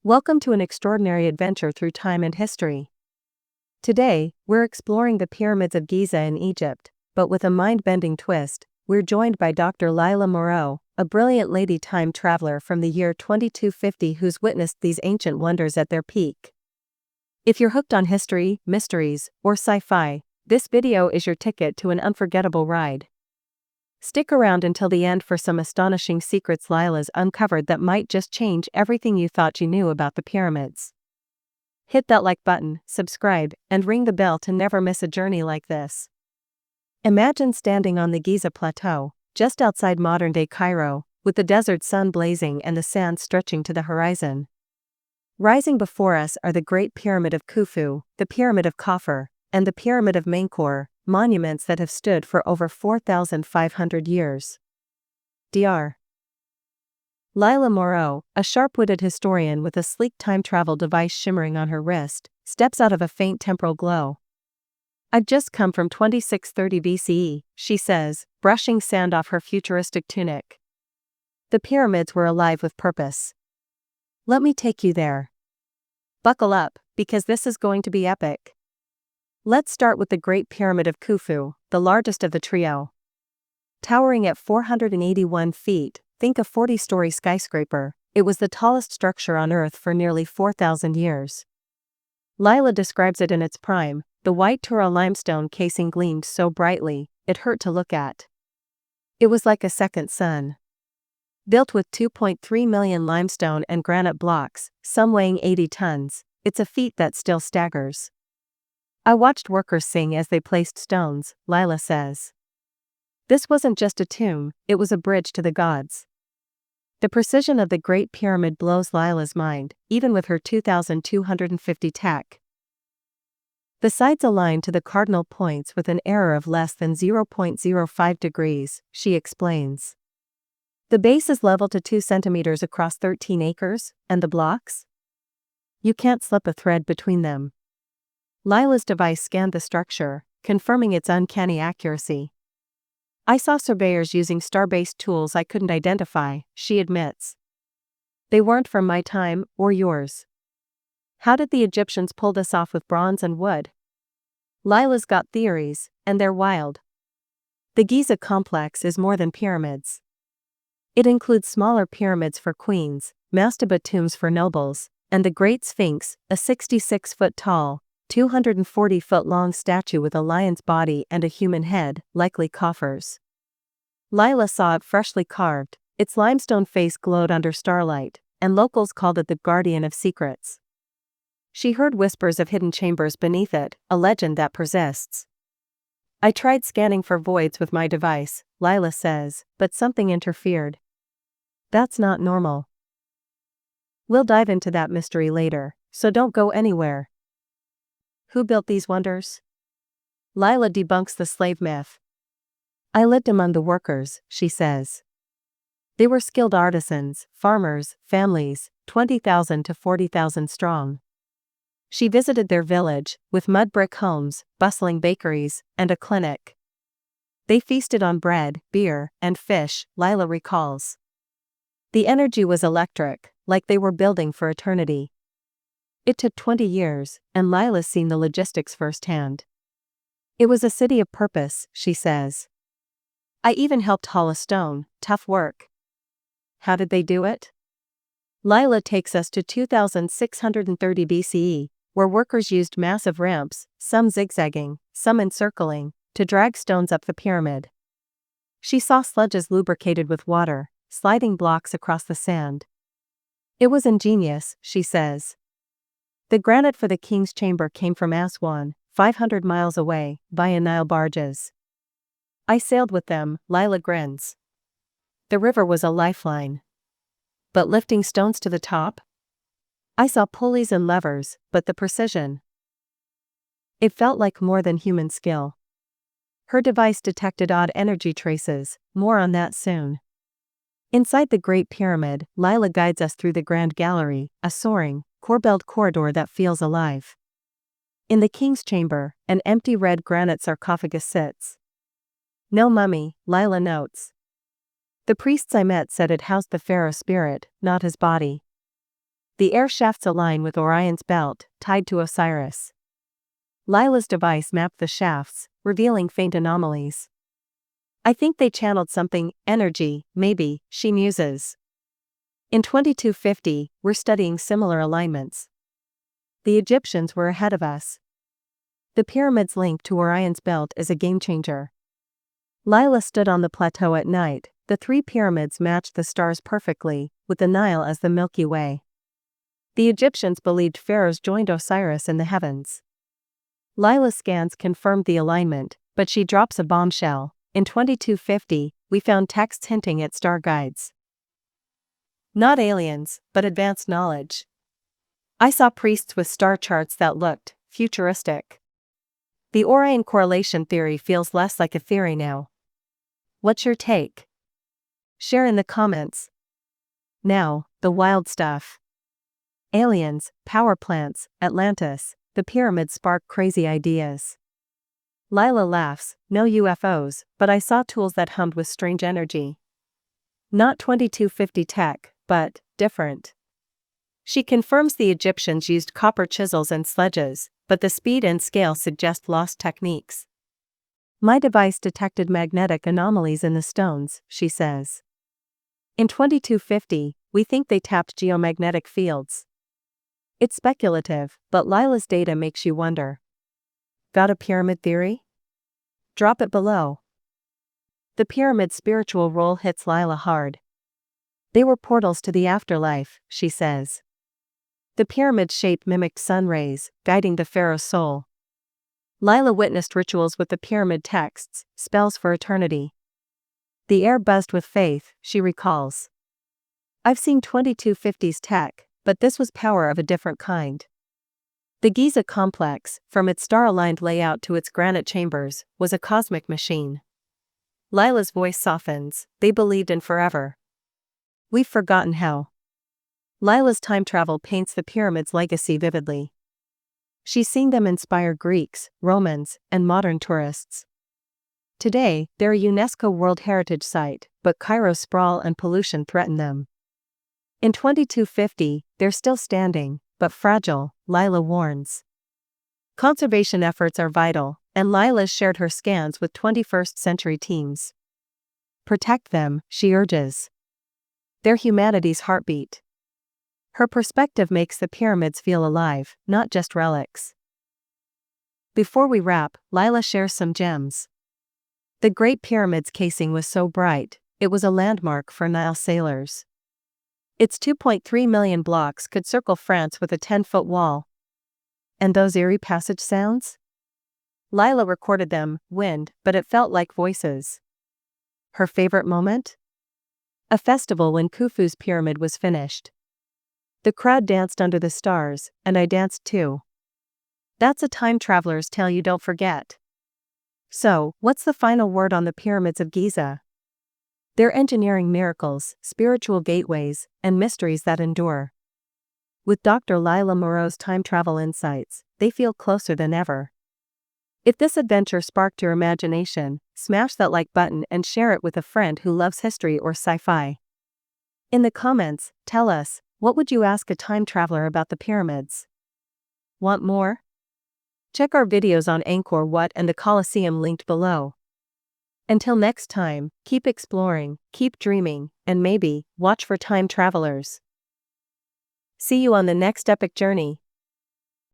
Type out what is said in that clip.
Welcome to an extraordinary adventure through time and history. Today, we're exploring the pyramids of Giza in Egypt, but with a mind-bending twist. We're joined by Dr. Lila Moreau, a brilliant lady time traveler from the year 2250 who's witnessed these ancient wonders at their peak. If you're hooked on history, mysteries, or sci-fi, this video is your ticket to an unforgettable ride. Stick around until the end for some astonishing secrets Lila's uncovered that might just change everything you thought you knew about the pyramids. Hit that like button, subscribe, and ring the bell to never miss a journey like this. Imagine standing on the Giza Plateau, just outside modern-day Cairo, with the desert sun blazing and the sand stretching to the horizon. Rising before us are the Great Pyramid of Khufu, the Pyramid of Khafre, and the Pyramid of Menkaure, monuments that have stood for over 4,500 years. Dr. Lila Moreau, a sharp-witted historian with a sleek time travel device shimmering on her wrist, steps out of a faint temporal glow. "I've just come from 2630 BCE, she says, brushing sand off her futuristic tunic. The pyramids were alive with purpose. Let me take you there. Buckle up, because this is going to be epic." Let's start with the Great Pyramid of Khufu, the largest of the trio. Towering at 481 feet, think a 40-story skyscraper, it was the tallest structure on Earth for nearly 4,000 years. Lila describes it in its prime. The white Tura limestone casing gleamed so brightly, it hurt to look at. It was like a second sun. Built with 2.3 million limestone and granite blocks, some weighing 80 tons, it's a feat that still staggers. "I watched workers sing as they placed stones," Lila says. "This wasn't just a tomb, it was a bridge to the gods." The precision of the Great Pyramid blows Lila's mind, even with her 2,250 tech. The sides align to the cardinal points with an error of less than 0.05 degrees, she explains. The base is level to 2 centimeters across 13 acres, and the blocks? You can't slip a thread between them. Lila's device scanned the structure, confirming its uncanny accuracy. "I saw surveyors using star-based tools I couldn't identify," she admits. "They weren't from my time, or yours. How did the Egyptians pull this off with bronze and wood?" Lila's got theories, and they're wild. The Giza complex is more than pyramids. It includes smaller pyramids for queens, mastaba tombs for nobles, and the Great Sphinx, a 66-foot-tall, 240-foot-long statue with a lion's body and a human head, likely Khafre's. Lila saw it freshly carved, its limestone face glowed under starlight, and locals called it the guardian of secrets. She heard whispers of hidden chambers beneath it, a legend that persists. "I tried scanning for voids with my device," Lila says, "but something interfered. That's not normal." We'll dive into that mystery later, so don't go anywhere. Who built these wonders? Lila debunks the slave myth. "I lived among the workers," she says. "They were skilled artisans, farmers, families, 20,000 to 40,000 strong." She visited their village, with mud brick homes, bustling bakeries, and a clinic. "They feasted on bread, beer, and fish," Lila recalls. "The energy was electric, like they were building for eternity." It took 20 years, and Lila's seen the logistics firsthand. "It was a city of purpose," she says. "I even helped haul a stone, tough work." How did they do it? Lila takes us to 2630 BCE, where workers used massive ramps, some zigzagging, some encircling, to drag stones up the pyramid. She saw sledges lubricated with water, sliding blocks across the sand. "It was ingenious," she says. "The granite for the king's chamber came from Aswan, 500 miles away, via Nile barges. I sailed with them," Lila grins. "The river was a lifeline. But lifting stones to the top? I saw pulleys and levers, but the precision. It felt like more than human skill." Her device detected odd energy traces, more on that soon. Inside the Great Pyramid, Lila guides us through the Grand Gallery, a soaring, corbelled corridor that feels alive. In the king's chamber, an empty red granite sarcophagus sits. "No mummy," Lila notes. "The priests I met said it housed the pharaoh's spirit, not his body." The air shafts align with Orion's belt, tied to Osiris. Lila's device mapped the shafts, revealing faint anomalies. I think they channeled something, energy, maybe, she muses. In 2250, we're studying similar alignments. The Egyptians were ahead of us. The pyramid's link to Orion's belt is a game-changer. Lila stood on the plateau at night. The three pyramids matched the stars perfectly, with the Nile as the Milky Way. The Egyptians believed pharaohs joined Osiris in the heavens. Lila's scans confirmed the alignment, but she drops a bombshell. In 2250, we found texts hinting at star guides. Not aliens, but advanced knowledge. I saw priests with star charts that looked futuristic. The Orion correlation theory feels less like a theory now. What's your take? Share in the comments. Now, the wild stuff. Aliens, power plants, Atlantis, the pyramids spark crazy ideas. Lila laughs, no UFOs, but I saw tools that hummed with strange energy. Not 2250 tech, but different. She confirms the Egyptians used copper chisels and sledges, but the speed and scale suggest lost techniques. My device detected magnetic anomalies in the stones, she says. In 2250, we think they tapped geomagnetic fields. It's speculative, but Lila's data makes you wonder. Got a pyramid theory? Drop it below. The pyramid's spiritual role hits Lila hard. They were portals to the afterlife, she says. The pyramid's shape mimicked sun rays, guiding the pharaoh's soul. Lila witnessed rituals with the pyramid texts, spells for eternity. The air buzzed with faith, she recalls. I've seen 2250's tech, but this was power of a different kind. The Giza complex, from its star-aligned layout to its granite chambers, was a cosmic machine. Lila's voice softens. They believed in forever. We've forgotten how. Lila's time travel paints the pyramid's legacy vividly. She's seen them inspire Greeks, Romans, and modern tourists. Today, they're a UNESCO World Heritage Site, but Cairo's sprawl and pollution threaten them. In 2250, they're still standing, but fragile, Lila warns. Conservation efforts are vital, and Lila's shared her scans with 21st century teams. Protect them, she urges. They're humanity's heartbeat. Her perspective makes the pyramids feel alive, not just relics. Before we wrap, Lila shares some gems. The Great Pyramid's casing was so bright, it was a landmark for Nile sailors. Its 2.3 million blocks could circle France with a 10-foot wall. And those eerie passage sounds? Lila recorded them, wind, but it felt like voices. Her favorite moment? A festival when Khufu's pyramid was finished. The crowd danced under the stars, and I danced too. That's a time traveler's tale you don't forget. So, what's the final word on the pyramids of Giza? They're engineering miracles, spiritual gateways, and mysteries that endure. With Dr. Lila Moreau's time travel insights, they feel closer than ever. If this adventure sparked your imagination, smash that like button and share it with a friend who loves history or sci-fi. In the comments, tell us, what would you ask a time traveler about the pyramids? Want more? Check our videos on Angkor Wat and the Colosseum linked below. Until next time, keep exploring, keep dreaming, and maybe, watch for time travelers. See you on the next epic journey.